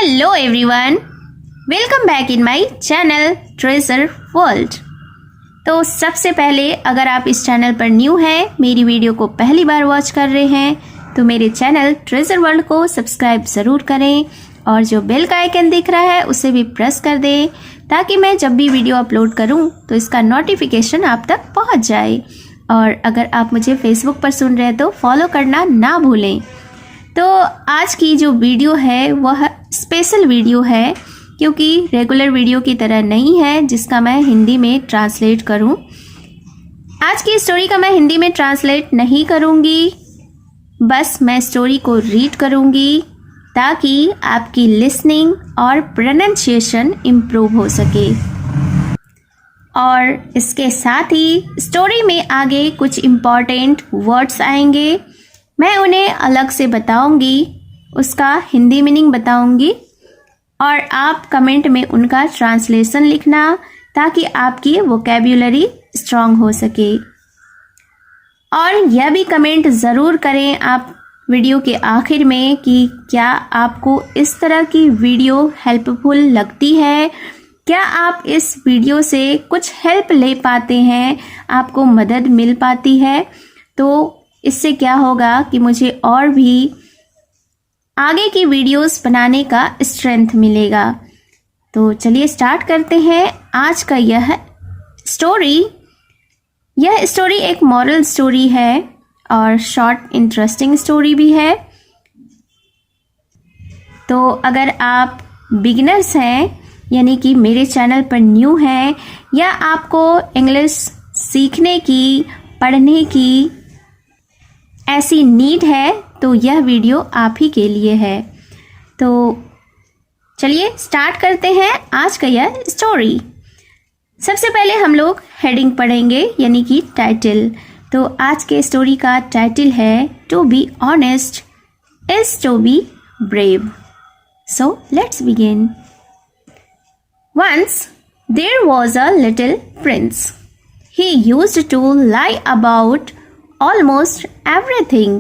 Hello everyone, welcome back in my channel Treasure World। तो सबसे पहले अगर आप इस चैनल पर न्यू हैं, मेरी वीडियो को पहली बार वॉच कर रहे हैं तो मेरे चैनल ट्रेजर वर्ल्ड को सब्सक्राइब ज़रूर करें और जो बेल का आइकन दिख रहा है उसे भी प्रेस कर दें ताकि मैं जब भी वीडियो अपलोड करूं तो इसका नोटिफिकेशन आप तक पहुंच जाए। और अगर आप मुझे फेसबुक पर सुन रहे हैं तो फॉलो करना ना भूलें। तो आज की जो वीडियो है वह स्पेशल वीडियो है क्योंकि रेगुलर वीडियो की तरह नहीं है जिसका मैं हिंदी में ट्रांसलेट करूं। आज की स्टोरी का मैं हिंदी में ट्रांसलेट नहीं करूंगी, बस मैं स्टोरी को रीड करूंगी ताकि आपकी लिसनिंग और प्रोनाउंसिएशन इम्प्रूव हो सके। और इसके साथ ही स्टोरी में आगे कुछ इम्पॉर्टेंट वर्ड्स आएंगे, मैं उन्हें अलग से बताऊंगी, उसका हिंदी मीनिंग बताऊंगी और आप कमेंट में उनका ट्रांसलेशन लिखना ताकि आपकी वोकैब्युलरी स्ट्रांग हो सके। और यह भी कमेंट ज़रूर करें आप वीडियो के आखिर में कि क्या आपको इस तरह की वीडियो हेल्पफुल लगती है, क्या आप इस वीडियो से कुछ हेल्प ले पाते हैं, आपको मदद मिल पाती है। तो इससे क्या होगा कि मुझे और भी आगे की वीडियोस बनाने का स्ट्रेंथ मिलेगा। तो चलिए स्टार्ट करते हैं आज का यह स्टोरी। यह स्टोरी एक मॉरल स्टोरी है और शॉर्ट इंटरेस्टिंग स्टोरी भी है। तो अगर आप बिगिनर्स हैं यानी कि मेरे चैनल पर न्यू हैं या आपको इंग्लिश सीखने की, पढ़ने की ऐसी नीड है तो यह वीडियो आप ही के लिए है। तो चलिए स्टार्ट करते हैं आज का यह स्टोरी। सबसे पहले हम लोग हेडिंग पढ़ेंगे यानी कि टाइटल। तो आज के स्टोरी का टाइटल है to be honest is to be brave. So let's begin. Once there was a little prince. He used to lie about almost everything,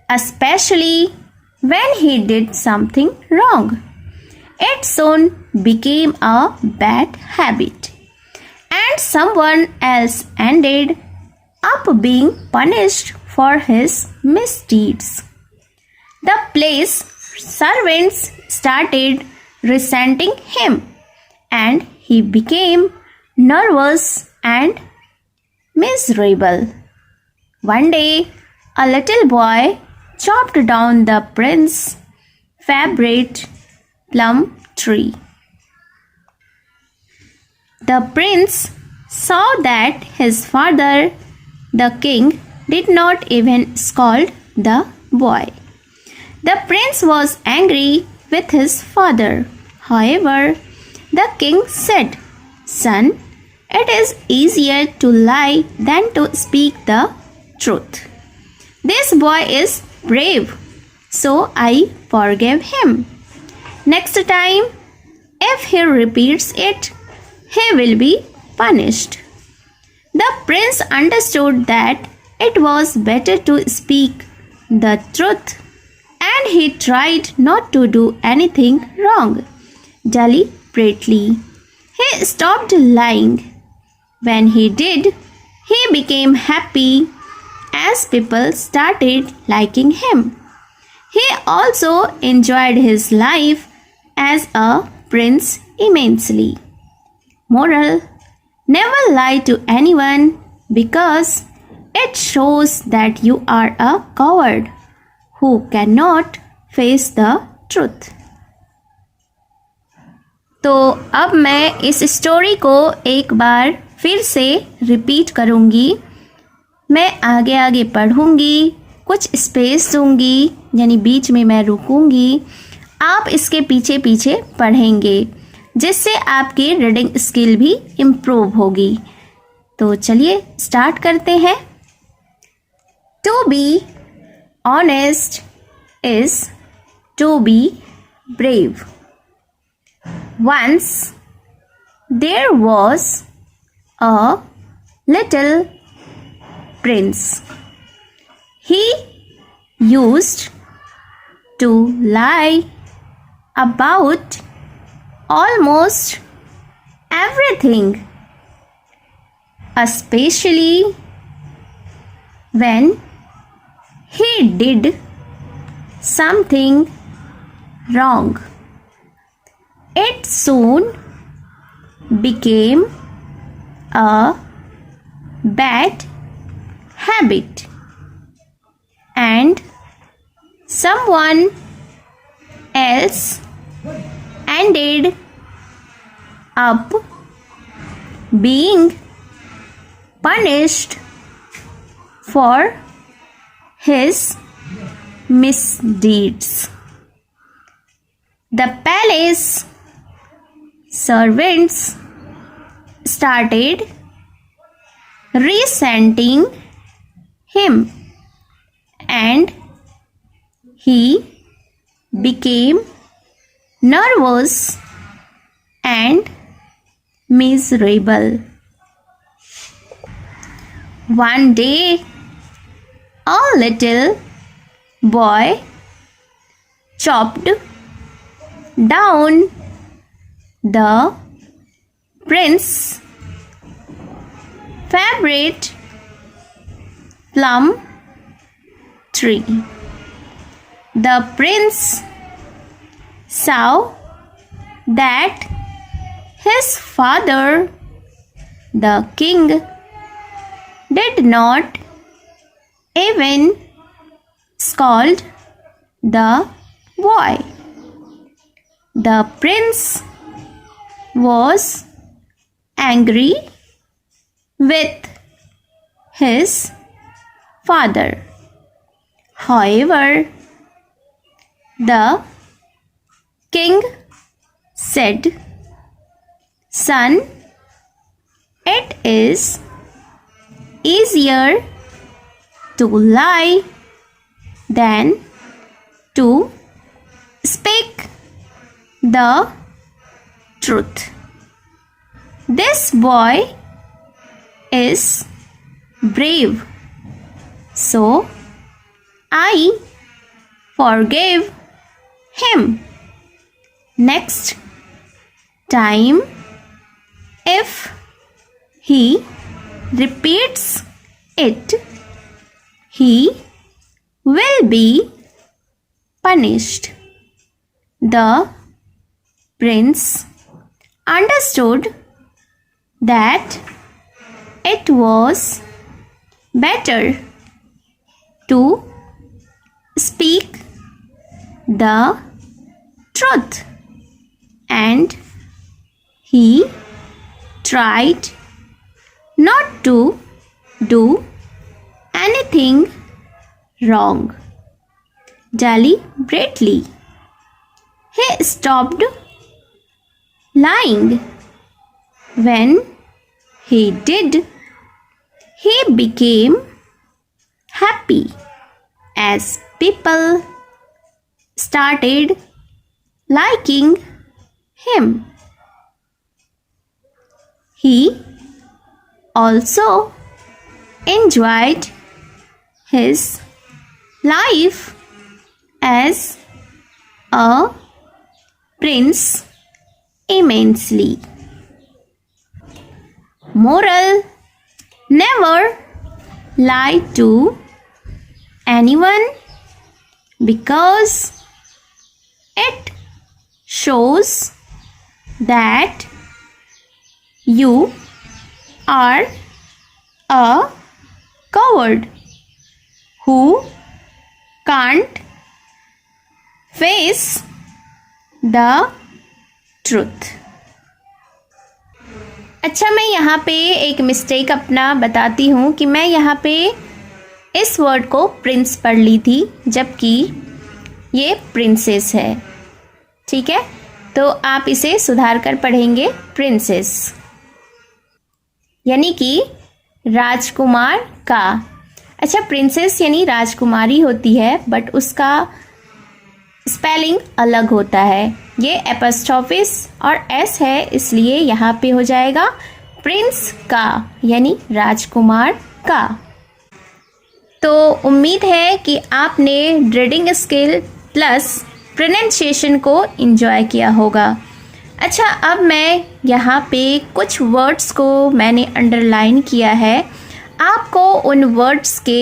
especially when he did something wrong. It soon became a bad habit, and someone else ended up being punished for his misdeeds. The place servants started resenting him, and he became nervous and miserable. One day, a little boy chopped down the prince's favorite plum tree. The prince saw that his father, the king, did not even scold the boy. The prince was angry with his father. However, the king said, "Son, it is easier to lie than to speak the truth. This boy is brave, so I forgive him. Next time, if he repeats it, he will be punished." The prince understood that it was better to speak the truth, and he tried not to do anything wrong deliberately. He stopped lying. When he did, he became happy as people started liking him. He also enjoyed his life as a prince immensely. Moral: never lie to anyone because it shows that you are a coward who cannot face the truth. तो अब मैं इस story को एक बार फिर से repeat करूँगी। मैं आगे आगे पढ़ूँगी, कुछ स्पेस दूँगी यानी बीच में मैं रुकूँगी, आप इसके पीछे पीछे पढ़ेंगे जिससे आपकी रीडिंग स्किल भी इम्प्रूव होगी। तो चलिए स्टार्ट करते हैं। To be honest is to be brave. Once there was a little prince. He used to lie about almost everything, especially when he did something wrong. It soon became a bad habit, and someone else ended up being punished for his misdeeds. The palace servants started resenting him, and he became nervous and miserable. One day, a little boy chopped down the prince's favorite plum tree. The prince saw that his father, the king, did not even scold the boy. The prince was angry with his father. However, the king said, "Son, it is easier to lie than to speak the truth. This boy is brave, so I forgive him. Next time, if he repeats it, he will be punished." The prince understood that it was better to speak the truth, and he tried not to do anything wrong. Deliberately, he stopped lying. When he did, he became happy as people started liking him. He also enjoyed his life as a prince immensely. Moral: never lie to anyone, because it shows that you are a coward who can't face the truth. अच्छा, मैं यहाँ पे एक mistake अपना बताती हूँ कि मैं यहाँ पे इस वर्ड को प्रिंस पढ़ ली थी, जबकि ये प्रिंसेस है. ठीक है, तो आप इसे सुधार कर पढ़ेंगे प्रिंसेस, यानी कि राजकुमार का. अच्छा, प्रिंसेस यानी राजकुमारी होती है, बट उसका स्पेलिंग अलग होता है. ये एपोस्ट्रोफिस और एस है, इसलिए यहाँ पे हो जाएगा प्रिंस का, यानी राजकुमार का. तो उम्मीद है कि आपने रीडिंग स्किल प्लस प्रोनाउंसिएशन को एंजॉय किया होगा। अच्छा, अब मैं यहाँ पे कुछ वर्ड्स को मैंने अंडरलाइन किया है। आपको उन वर्ड्स के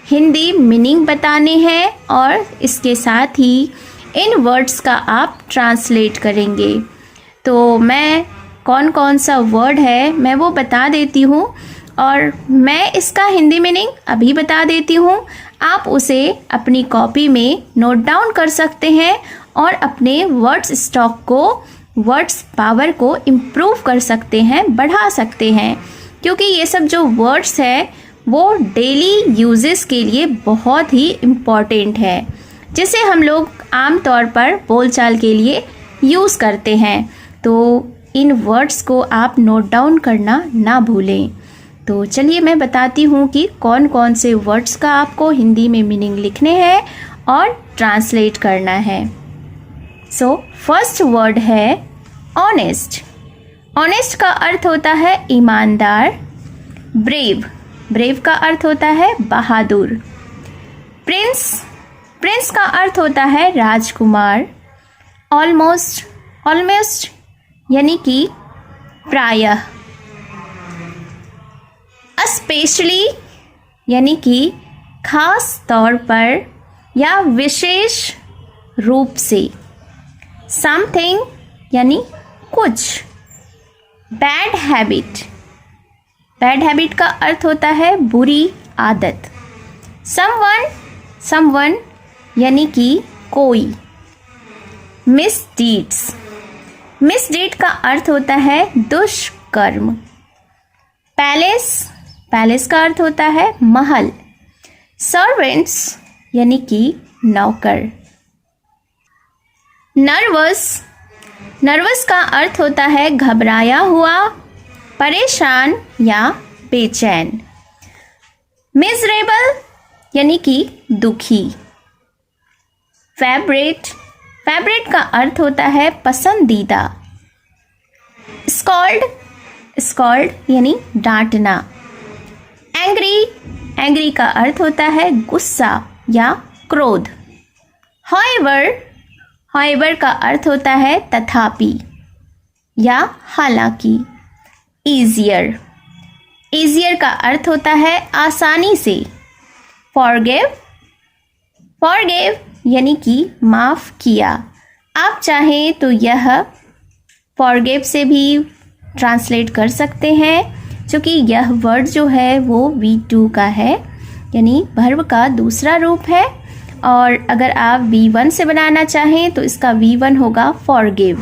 हिंदी मीनिंग बताने हैं और इसके साथ ही इन वर्ड्स का आप ट्रांसलेट करेंगे। तो मैं कौन कौन सा वर्ड है मैं वो बता देती हूँ और मैं इसका हिंदी मीनिंग अभी बता देती हूँ। आप उसे अपनी कॉपी में नोट डाउन कर सकते हैं और अपने वर्ड्स स्टॉक को, वर्ड्स पावर को इम्प्रूव कर सकते हैं, बढ़ा सकते हैं, क्योंकि ये सब जो वर्ड्स है वो डेली यूजेस के लिए बहुत ही इम्पॉर्टेंट है, जिसे हम लोग आम तौर पर बोलचाल के लिए यूज़ करते हैं। तो इन वर्ड्स को आप नोट डाउन करना ना भूलें। तो चलिए मैं बताती हूँ कि कौन कौन से वर्ड्स का आपको हिंदी में मीनिंग लिखने हैं और ट्रांसलेट करना है। सो फर्स्ट वर्ड है ऑनेस्ट। ऑनेस्ट का अर्थ होता है ईमानदार। ब्रेव, ब्रेव का अर्थ होता है बहादुर। प्रिंस, प्रिंस का अर्थ होता है राजकुमार। ऑलमोस्ट, ऑलमोस्ट यानी कि प्रायः। स्पेशली यानी कि खास तौर पर या विशेष रूप से। समथिंग यानी कुछ। बैड हैबिट, बैड हैबिट का अर्थ होता है बुरी आदत। समवन, समवन यानी कि कोई। मिसडीड्स, मिसडीड का अर्थ होता है दुष्कर्म। पैलेस, पैलेस का अर्थ होता है महल। सर्वेंट्स यानी कि नौकर। नर्वस, नर्वस का अर्थ होता है घबराया हुआ, परेशान या बेचैन। मिजरेबल यानी कि दुखी। फेवरेट, फेवरेट का अर्थ होता है पसंदीदा। स्कॉल्ड, स्कॉल्ड यानी डांटना। एंग्री, एंग्री का अर्थ होता है गुस्सा या क्रोध। हाउएवर, हाउएवर का अर्थ होता है तथापि या हालांकि। ईजियर, ईजियर का अर्थ होता है आसानी से। फॉरगिव, फॉरगिव यानी कि माफ़ किया। आप चाहें तो यह फॉरगिव से भी ट्रांसलेट कर सकते हैं, क्योंकि यह वर्ड जो है वो V2 का है, यानी वर्ब का दूसरा रूप है। और अगर आप V1 से बनाना चाहें तो इसका V1 होगा फॉरगिव,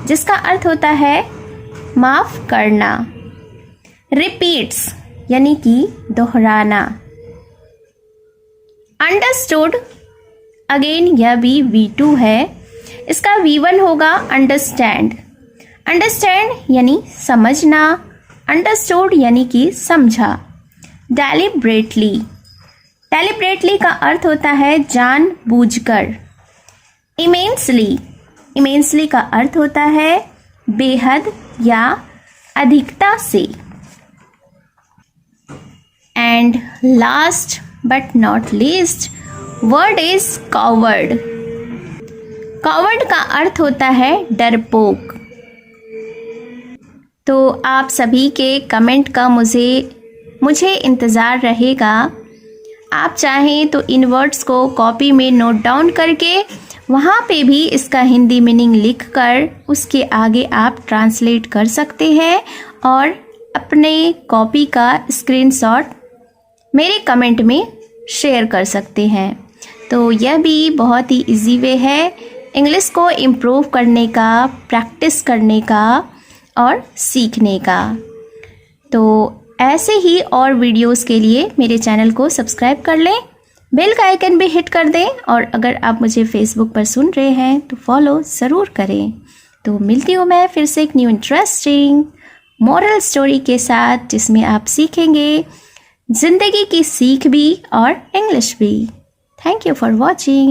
जिसका अर्थ होता है माफ़ करना। रिपीट्स यानी कि दोहराना। अंडरस्टूड, अगेन यह भी V2 है, इसका V1 होगा अंडरस्टैंड। अंडरस्टैंड यानी समझना, अंडरस्टूड यानी कि समझा। डेलिब्रेटली, डेलिब्रेटली का अर्थ होता है जानबूझकर। इमेंसली, इमेंसली का अर्थ होता है बेहद या अधिकता से। And last but not least word is coward. Coward का अर्थ होता है डरपोक। तो आप सभी के कमेंट का मुझे इंतज़ार रहेगा। आप चाहें तो इन वर्ड्स को कॉपी में नोट डाउन करके वहाँ पे भी इसका हिंदी मीनिंग लिखकर उसके आगे आप ट्रांसलेट कर सकते हैं और अपने कॉपी का स्क्रीनशॉट मेरे कमेंट में शेयर कर सकते हैं। तो यह भी बहुत ही इजी वे है इंग्लिश को इम्प्रूव करने का, प्रैक्टिस करने का और सीखने का। तो ऐसे ही और वीडियोस के लिए मेरे चैनल को सब्सक्राइब कर लें, बेल का आइकन भी हिट कर दें और अगर आप मुझे फेसबुक पर सुन रहे हैं तो फॉलो ज़रूर करें। तो मिलती हूँ मैं फिर से एक न्यू इंटरेस्टिंग मोरल स्टोरी के साथ, जिसमें आप सीखेंगे ज़िंदगी की सीख भी और इंग्लिश भी। Thank you for watching.